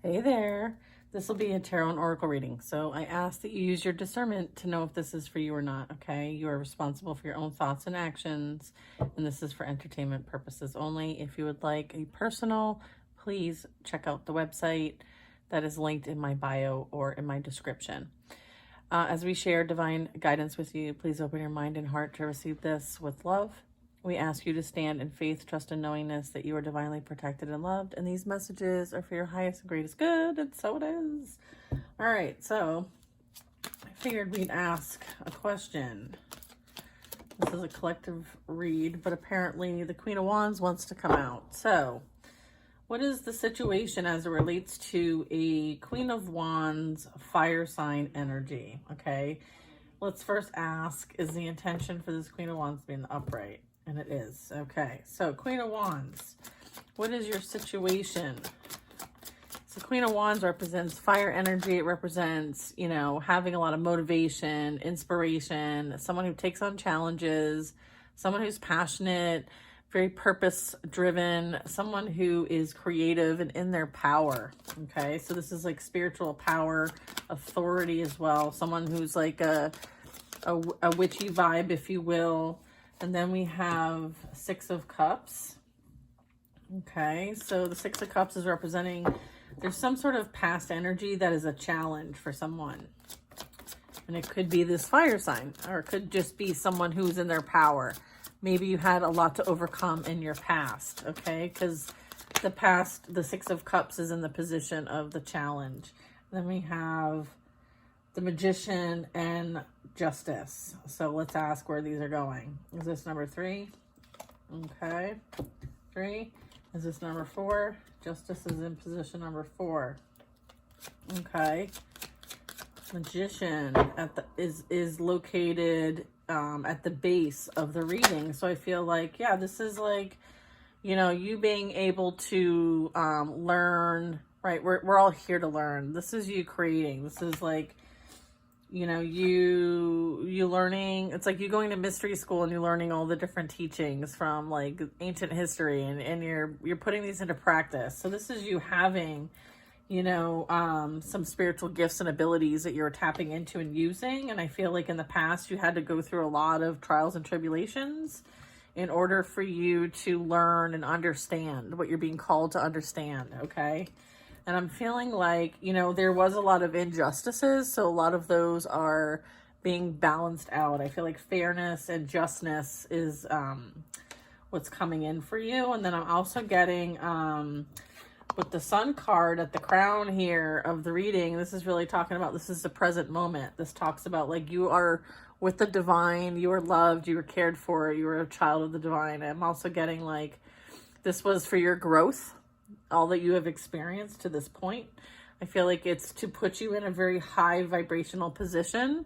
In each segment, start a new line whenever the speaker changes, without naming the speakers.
Hey there. This will be a tarot and oracle reading. So I ask that you use your discernment to know if this is for you or not, okay? You are responsible for your own thoughts and actions, and this is for entertainment purposes only. If you would like a personal, please check out the website that is linked in my bio or in my description. As we share divine guidance with you, please open your mind and heart to receive this with love. We ask you to stand in faith, trust, and knowingness that you are divinely protected and loved, and these messages are for your highest and greatest good, and so it is. All right, so I figured we'd ask a question. This is a collective read, but apparently the Queen of Wands wants to come out. So, what is the situation as it relates to a Queen of Wands fire sign energy? Okay, let's first ask, is the intention for this Queen of Wands to be in the upright? And it is. Okay, so Queen of Wands, what is your situation? So Queen of Wands represents fire energy. It represents, having a lot of motivation, inspiration, someone who takes on challenges, someone who's passionate, very purpose-driven, someone who is creative and in their power, okay? So this is like spiritual power, authority as well, someone who's like a witchy vibe, if you will. And then we have Six of Cups. Okay, so the Six of Cups is representing, there's some sort of past energy that is a challenge for someone. And it could be this fire sign, or it could just be someone who's in their power. Maybe you had a lot to overcome in your past, okay? Because the Six of Cups is in the position of the challenge. Then we have the Magician and Justice. So let's ask where these are going. Is this number 3? Okay. 3. Is this number 4? Justice is in position number 4. Okay. Magician is located at the base of the reading. So I feel like, yeah, this is like, you being able to learn, right? We're all here to learn. This is you creating. This is like, you learning. It's like you going to mystery school and you're learning all the different teachings from like ancient history, and you're putting these into practice. So this is you having, some spiritual gifts and abilities that you're tapping into and using. And I feel like in the past you had to go through a lot of trials and tribulations in order for you to learn and understand what you're being called to understand, okay? And I'm feeling like, there was a lot of injustices, so a lot of those are being balanced out. I feel like fairness and justness is what's coming in for you. And then I'm also getting, with the Sun card at the crown here of the reading, this is really talking about, this is the present moment. This talks about like you are with the divine, you are loved, you are cared for, you are a child of the divine. I'm also getting like, this was for your growth, all that you have experienced to this point. I feel like it's to put you in a very high vibrational position.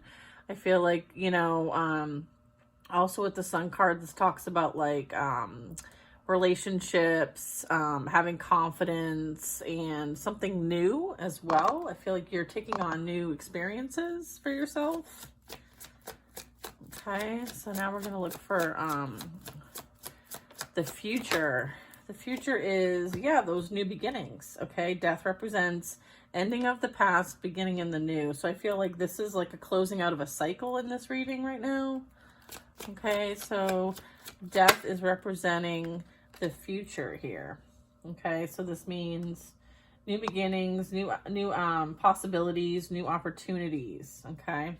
I feel like, also with the Sun card, this talks about like relationships, having confidence, and something new as well. I feel like you're taking on new experiences for yourself. Okay, so now we're going to look for the future. The future is, yeah, those new beginnings, okay? Death represents ending of the past, beginning in the new. So I feel like this is like a closing out of a cycle in this reading right now. Okay, so death is representing the future here. Okay, so this means new beginnings, new possibilities, new opportunities, okay?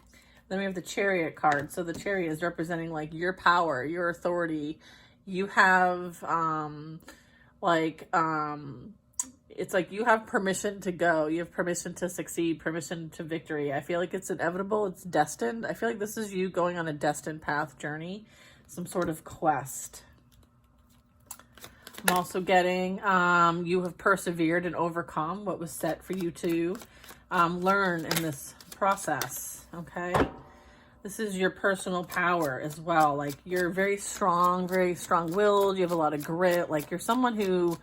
Then we have the Chariot card. So the Chariot is representing like your power, your authority. You have it's like you have permission to go. You have permission to succeed, permission to victory. I feel like it's inevitable. It's destined. I feel like this is you going on a destined path journey, some sort of quest. I'm also getting you have persevered and overcome what was set for you to learn in this process, okay? This is your personal power as well. Like you're very strong-willed. You have a lot of grit. Like you're someone who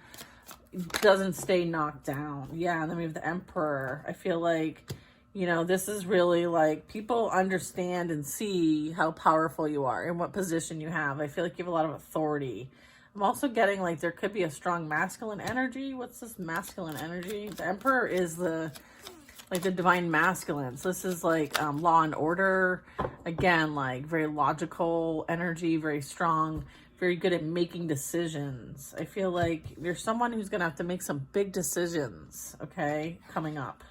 doesn't stay knocked down. Yeah, and then we have the Emperor. I feel like, this is really like people understand and see how powerful you are and what position you have. I feel like you have a lot of authority. I'm also getting like there could be a strong masculine energy. What's this masculine energy? The Emperor is the divine masculine. So this is like law and order. Again, like very logical energy, very strong, very good at making decisions. I feel like there's someone who's going to have to make some big decisions, okay, coming up.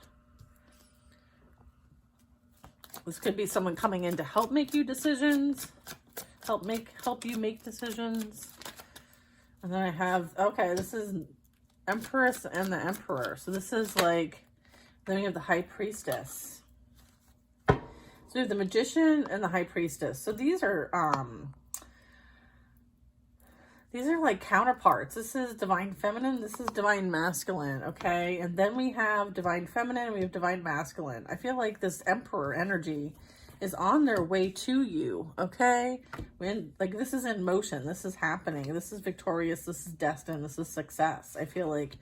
This could be someone coming in to help make you decisions, help you make decisions. And then I have, okay, this is Empress and the Emperor. So this is like, then we have the High Priestess. So we have the Magician and the High Priestess. So these are like counterparts. This is Divine Feminine. This is Divine Masculine, okay? And then we have Divine Feminine and we have Divine Masculine. I feel like this Emperor energy is on their way to you, okay? Like this is in motion. This is happening. This is victorious. This is destined. This is success. I feel like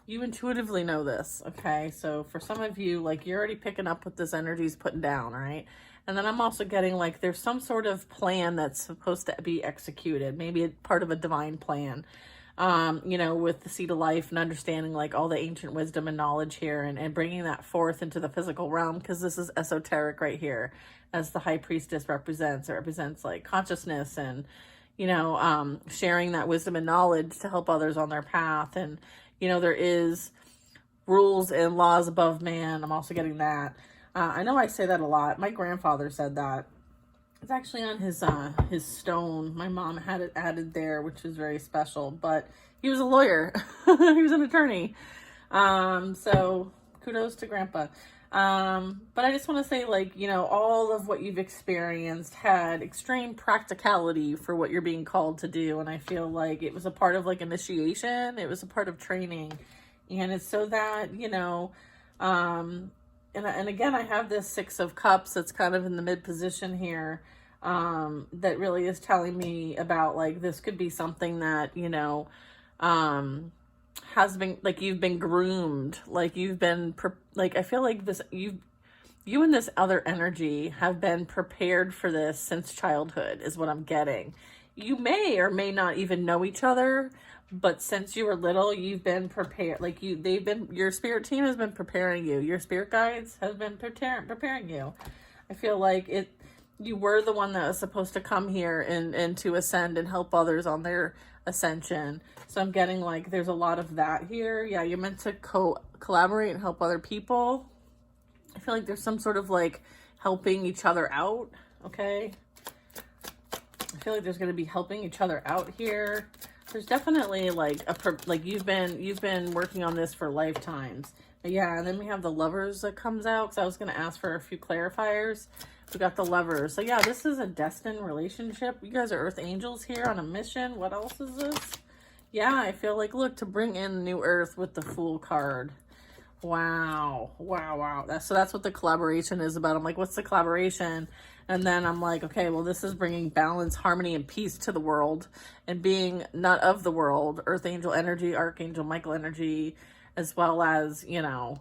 you intuitively know this, okay? So for some of you, like you're already picking up what this energy is putting down, right? And then I'm also getting like there's some sort of plan that's supposed to be executed, maybe a part of a divine plan, you know, with the Seed of Life and understanding like all the ancient wisdom and knowledge here and bringing that forth into the physical realm, because this is esoteric right here as the High Priestess represents. It represents like consciousness and, you know, sharing that wisdom and knowledge to help others on their path. And, you know, there is rules and laws above man. I'm also getting that. I know I say that a lot. My grandfather said that. It's actually on his stone. My mom had it added there, which was very special. But he was a lawyer. He was an attorney. So kudos to Grandpa. But I just want to say, like, you know, all of what you've experienced had extreme practicality for what you're being called to do. And I feel like it was a part of like initiation. It was a part of training. And it's so that, you know, and again, I have this Six of Cups that's kind of in the mid position here, that really is telling me about like this could be something that, you know, has been like you've been groomed, like you've been like I feel like this you and this other energy have been prepared for this since childhood is what I'm getting. You may or may not even know each other, but since you were little, you've been prepared. Like your spirit team has been preparing you. Your spirit guides have been preparing you. I feel like you were the one that was supposed to come here and to ascend and help others on their ascension. So I'm getting like, there's a lot of that here. Yeah. You're meant to collaborate and help other people. I feel like there's some sort of like helping each other out. Okay. I feel like there's going to be helping each other out here. There's definitely like you've been working on this for lifetimes. But yeah, and then we have the Lovers that comes out, because I was going to ask for a few clarifiers. We got the Lovers. So yeah, this is a destined relationship. You guys are Earth Angels here on a mission. What else is this? Yeah, I feel like, look, to bring in New Earth with the Fool card. Wow. So that's what the collaboration is about. I'm like, what's the collaboration? And then I'm like, okay, well, this is bringing balance, harmony, and peace to the world and being not of the world. Earth Angel energy, Archangel Michael energy, as well as, you know,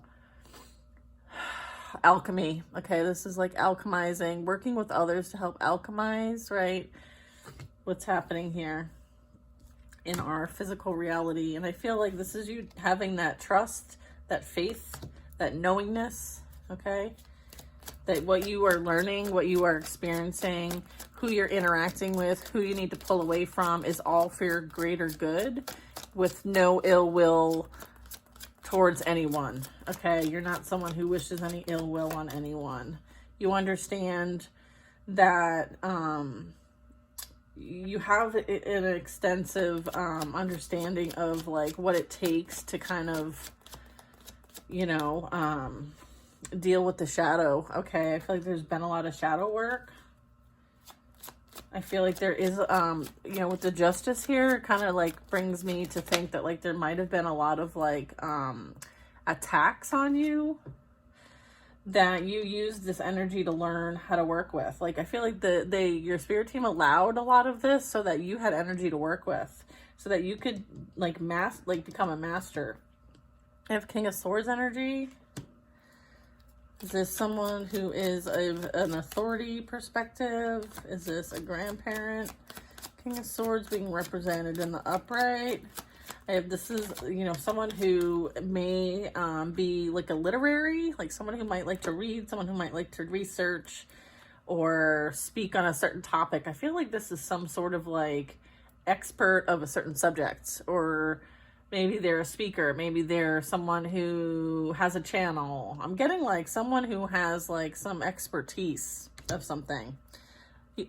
alchemy. Okay, this is like alchemizing, working with others to help alchemize, right? What's happening here in our physical reality. And I feel like this is you having that trust, that faith, that knowingness, okay? That what you are learning, what you are experiencing, who you're interacting with, who you need to pull away from is all for your greater good with no ill will towards anyone, okay? You're not someone who wishes any ill will on anyone. You understand that you have an extensive understanding of like what it takes to kind of, you know, deal with the shadow. Okay, I feel like there's been a lot of shadow work. I feel like there is, you know, with the Justice here, it kind of like brings me to think that like there might have been a lot of like attacks on you that you used this energy to learn how to work with. Like I feel like your spirit team allowed a lot of this so that you had energy to work with, so that you could like become a master. I have King of Swords energy. Is this someone who is an authority perspective? Is this a grandparent? King of Swords being represented in the upright. This is, someone who may be like a literary, like someone who might like to read, someone who might like to research or speak on a certain topic. I feel like this is some sort of like expert of a certain subject, or maybe they're a speaker, maybe they're someone who has a channel. I'm getting like someone who has like some expertise of something,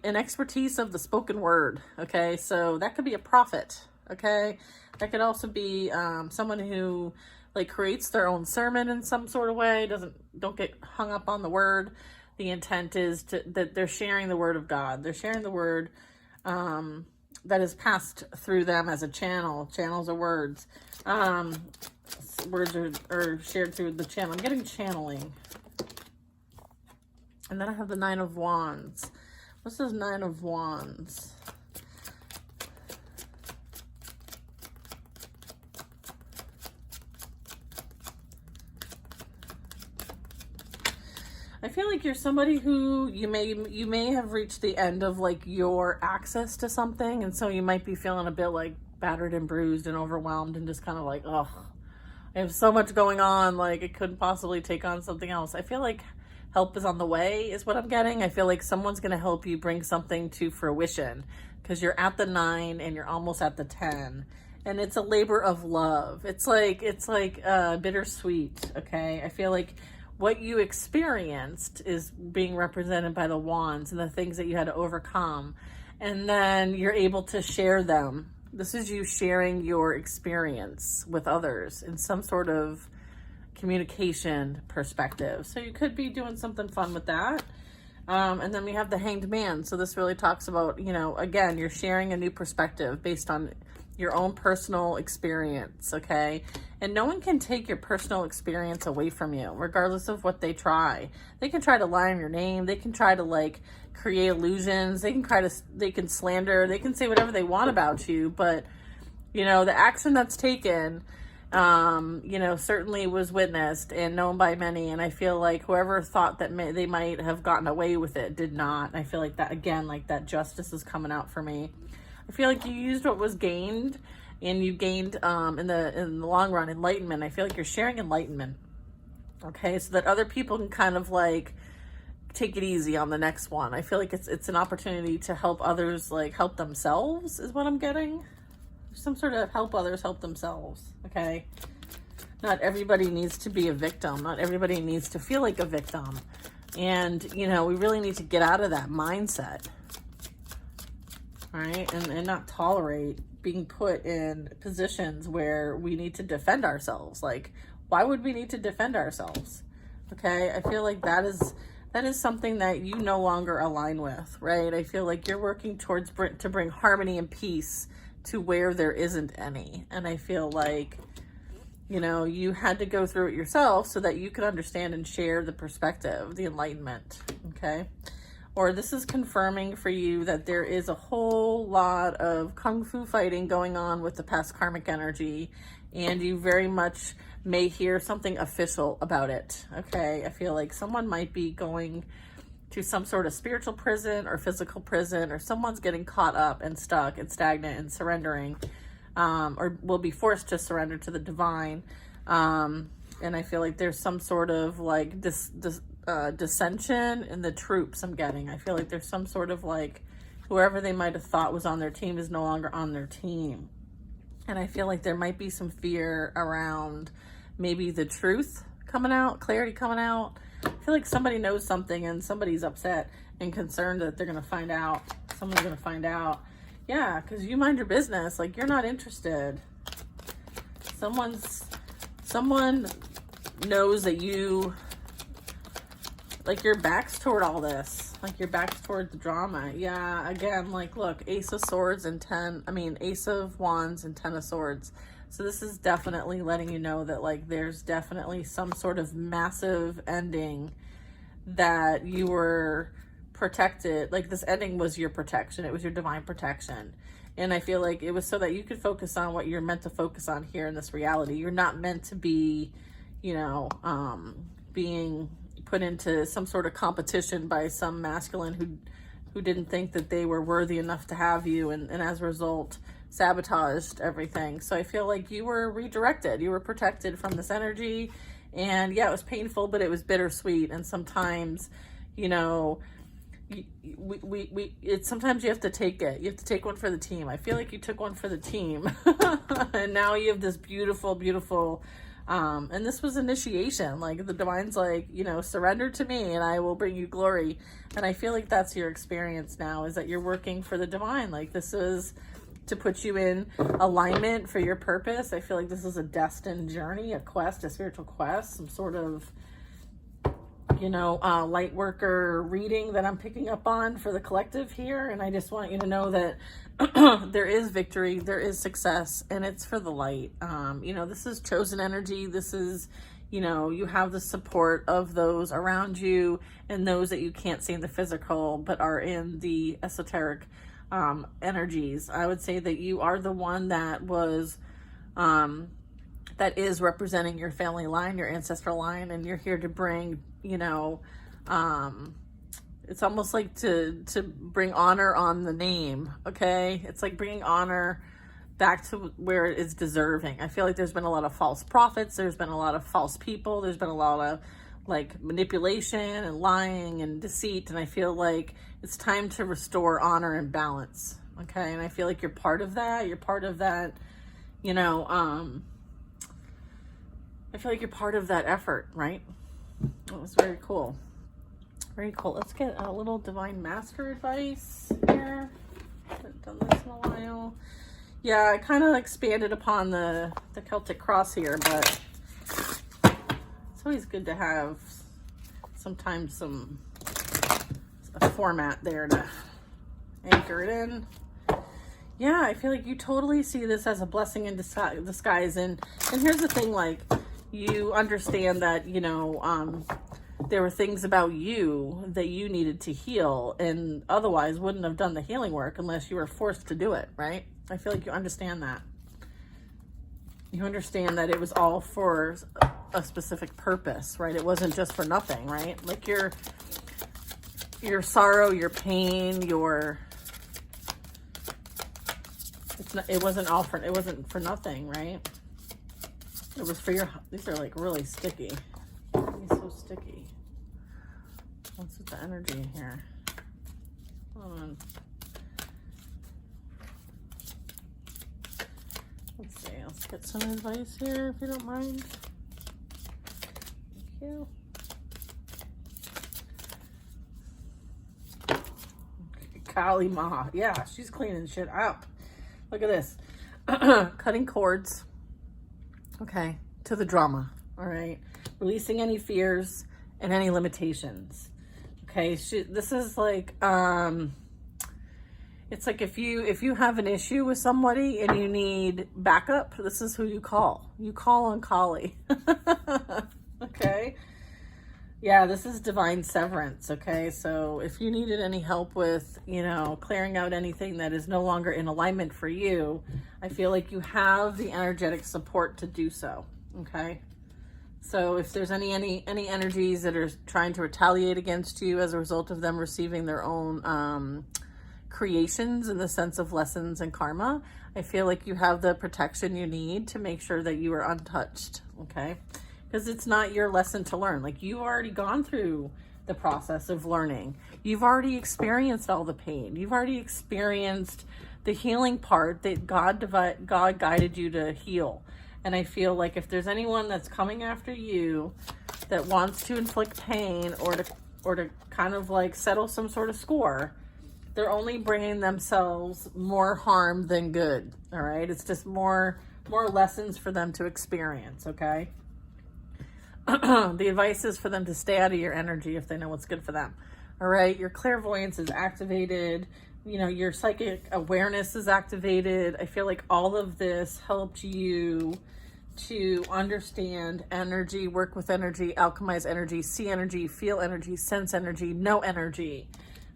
an expertise of the spoken word. Okay, so that could be a prophet. Okay, that could also be someone who like creates their own sermon in some sort of way. Don't get hung up on the word. The intent is that they're sharing the word of God. They're sharing the word that is passed through them as a channel. Channels are words. Words are shared through the channel. I'm getting channeling. And then I have the Nine of Wands. What's this Nine of Wands? I feel like you're somebody who you may have reached the end of like your access to something, and so you might be feeling a bit like battered and bruised and overwhelmed and just kind of like, oh, I have so much going on, like I couldn't possibly take on something else. I feel like help is on the way is what I'm getting. I feel like someone's going to help you bring something to fruition, because you're at the 9 and you're almost at the 10, and it's a labor of love. It's like bittersweet. Okay, I feel like what you experienced is being represented by the wands and the things that you had to overcome. And then you're able to share them. This is you sharing your experience with others in some sort of communication perspective. So you could be doing something fun with that. And then we have the Hanged Man. So this really talks about, again, you're sharing a new perspective based on your own personal experience, okay? And no one can take your personal experience away from you, regardless of what they try. They can try to lie on your name. They can try to like create illusions. They can slander. They can say whatever they want about you. But, the action that's taken, certainly was witnessed and known by many. And I feel like whoever thought that they might have gotten away with it did not. And I feel like that, again, like that justice is coming out for me. I feel like you used what was gained, and you gained in the long run enlightenment. I feel like you're sharing enlightenment, okay, so that other people can kind of like take it easy on the next one. I feel like it's an opportunity to help others, like help themselves is what I'm getting. Some sort of help others help themselves. Okay, not everybody needs to be a victim. Not everybody needs to feel like a victim, and we really need to get out of that mindset. Right, and not tolerate being put in positions where we need to defend ourselves. Like, why would we need to defend ourselves? Okay, I feel like that is something that you no longer align with, right? I feel like you're working towards to bring harmony and peace to where there isn't any. And I feel like, you had to go through it yourself so that you could understand and share the perspective, the enlightenment, okay? Or this is confirming for you that there is a whole lot of kung fu fighting going on with the past karmic energy, and you very much may hear something official about it, okay? I feel like someone might be going to some sort of spiritual prison or physical prison, or someone's getting caught up and stuck and stagnant and surrendering, or will be forced to surrender to the divine. And I feel like there's some sort of like dissension in the troops I'm getting. I feel like there's some sort of like whoever they might have thought was on their team is no longer on their team. And I feel like there might be some fear around maybe the truth coming out, clarity coming out. I feel like somebody knows something and somebody's upset and concerned that they're going to find out. Someone's going to find out. Yeah, because you mind your business. Like, you're not interested. Someone knows that you, like, your back's toward all this. Like, your back's toward the drama. Yeah, again, like, look, Ace of Swords and Ace of Wands and 10 of Swords. So this is definitely letting you know that, like, there's definitely some sort of massive ending that you were protected. Like, this ending was your protection. It was your divine protection. And I feel like it was so that you could focus on what you're meant to focus on here in this reality. You're not meant to be, being put into some sort of competition by some masculine who didn't think that they were worthy enough to have you, and as a result sabotaged everything. So I feel like you were redirected, you were protected from this energy. And yeah, it was painful, but it was bittersweet. And sometimes, you know, sometimes you have to take it. You have to take one for the team. I feel like you took one for the team. And now you have this beautiful, beautiful, and this was initiation. Like the divine's like, you know, surrender to me and I will bring you glory. And I feel like that's your experience now, is that you're working for the divine. Like this is to put you in alignment for your purpose. I feel like this is a destined journey, a quest, a spiritual quest, some sort of, you know, light worker reading that I'm picking up on for the collective here. And I just want you to know that there is victory, there is success, and it's for the light. You know, this is chosen energy. This is, you know, you have the support of those around you and those that you can't see in the physical, but are in the esoteric energies. I would say that you are the one that was, that is representing your family line, your ancestral line, and you're here to bring, you know, it's almost like to bring honor on the name. Okay. It's like bringing honor back to where it is deserving. I feel like there's been a lot of false prophets. There's been a lot of false people. There's been a lot of like manipulation and lying and deceit. And I feel like it's time to restore honor and balance. Okay. And I feel like you're part of that. You're part of that, you know, I feel like you're part of that effort, right? It was very cool. Very cool. Let's get a little divine master advice here. Haven't done this in a while. Yeah, I kind of expanded upon the Celtic cross here, but it's always good to have sometimes a format there to anchor it in. Yeah, I feel like you totally see this as a blessing in disguise. And here's the thing, like, you understand that, you know, there were things about you that you needed to heal and otherwise wouldn't have done the healing work unless you were forced to do it, right? I feel like you understand that. You understand that it was all for a specific purpose, right? It wasn't just for nothing, right? Like your sorrow, your pain, it wasn't for nothing, right? It was for your, these are like really sticky. It's so sticky. What's with the energy in here? Hold on. Let's see, let's get some advice here if you don't mind. Thank you. Kali Ma. Yeah, she's cleaning shit up. Look at this. Cutting cords. Okay, to the drama, all right? Releasing any fears and any limitations. Okay, this is like, it's like if you have an issue with somebody and you need backup, this is who you call. You call on Kali. Okay? Yeah, this is divine severance, okay? So if you needed any help with, you know, clearing out anything that is no longer in alignment for you, I feel like you have the energetic support to do so, okay? So if there's any energies that are trying to retaliate against you as a result of them receiving their own creations in the sense of lessons and karma, I feel like you have the protection you need to make sure that you are untouched, okay? Because it's not your lesson to learn. Like, you've already gone through the process of learning. You've already experienced all the pain. You've already experienced the healing part that God guided you to heal. And I feel like if there's anyone that's coming after you that wants to inflict pain or to kind of like settle some sort of score, they're only bringing themselves more harm than good. All right. It's just more lessons for them to experience. Okay. The advice is for them to stay out of your energy if they know what's good for them. All right. Your clairvoyance is activated. You know, your psychic awareness is activated. I feel like all of this helped you to understand energy, work with energy, alchemize energy, see energy, feel energy, sense energy, know energy.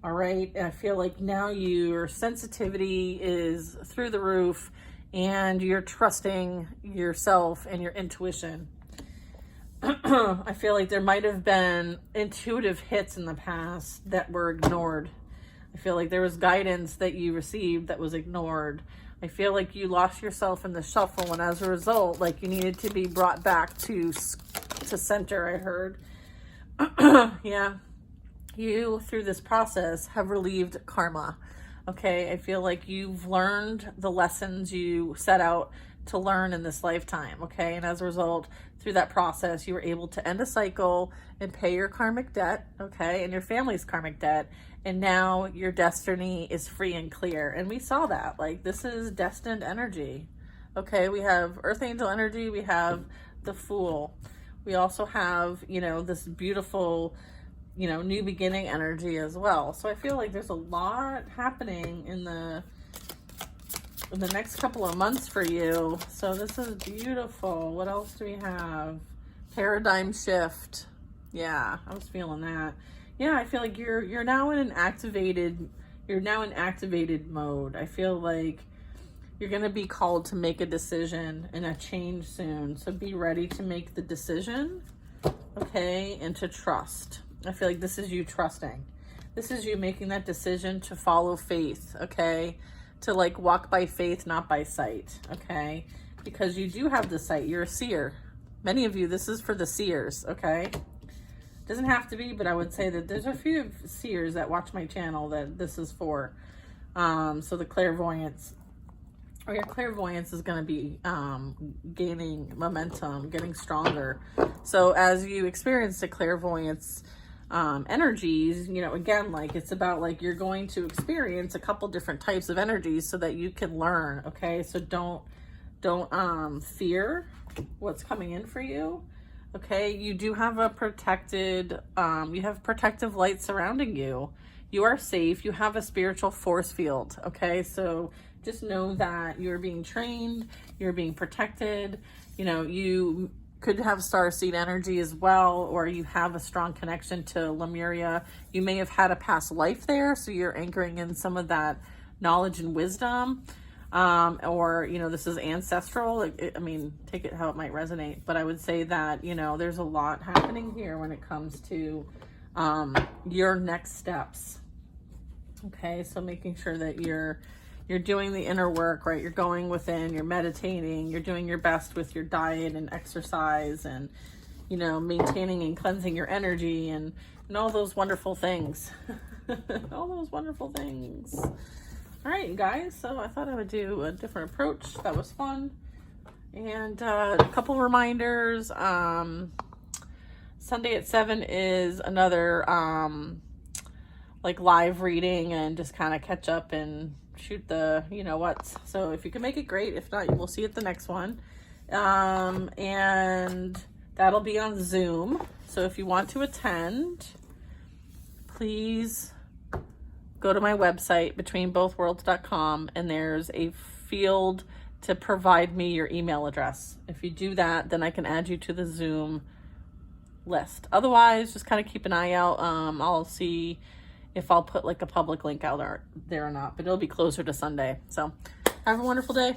All right. And I feel like now your sensitivity is through the roof and you're trusting yourself and your intuition. I feel like there might have been intuitive hits in the past that were ignored. I feel like there was guidance that you received that was ignored. I feel like you lost yourself in the shuffle, and as a result, like you needed to be brought back to center, I heard. Yeah. You, through this process, have relieved karma. Okay, I feel like you've learned the lessons you set out to learn in this lifetime, okay? And as a result, through that process, you were able to end a cycle and pay your karmic debt, okay? And your family's karmic debt. And now your destiny is free and clear. And we saw that. Like, this is destined energy, okay? We have Earth Angel energy. We have the Fool. We also have, you know, this beautiful, you know, new beginning energy as well. So I feel like there's a lot happening in the next couple of months for you. So this is beautiful. What else do we have? Paradigm shift. Yeah, I was feeling that. Yeah, I feel like you're now in activated mode. I feel like you're going to be called to make a decision and a change soon. So be ready to make the decision, okay, and to trust. I feel like this is you trusting. This is you making that decision to follow faith, okay? To like walk by faith, not by sight, okay? Because you do have the sight. You're a seer. Many of you, this is for the seers, okay? Doesn't have to be, but I would say that there's a few seers that watch my channel that this is for. So the clairvoyance, or your clairvoyance is going to be gaining momentum, getting stronger. So as you experience the clairvoyance energies, you know, again, like it's about like you're going to experience a couple different types of energies so that you can learn, okay? So don't fear what's coming in for you. Okay, you do have a protected, you have protective light surrounding you. You are safe. You have a spiritual force field. Okay, so just know that you're being trained, you're being protected. You know, you could have starseed energy as well, or you have a strong connection to Lemuria. You may have had a past life there, so you're anchoring in some of that knowledge and wisdom. Or, you know, this is ancestral. I mean, take it how it might resonate, but I would say that, you know, there's a lot happening here when it comes to, your next steps. Okay. So making sure that you're doing the inner work, right? You're going within, you're meditating, you're doing your best with your diet and exercise and, you know, maintaining and cleansing your energy and all those wonderful things, all those wonderful things. All right, guys, so I thought I would do a different approach. That was fun. And a couple reminders. Sunday at 7 is another like live reading and just kind of catch up and shoot the you know what's. So if you can make it, great. If not, we'll see you at the next one. And that'll be on Zoom. So if you want to attend, please go to my website, betweenbothworlds.com, and there's a field to provide me your email address. If you do that, then I can add you to the Zoom list. Otherwise, just kind of keep an eye out. I'll see if I'll put like a public link out there or not, but it'll be closer to Sunday. So have a wonderful day.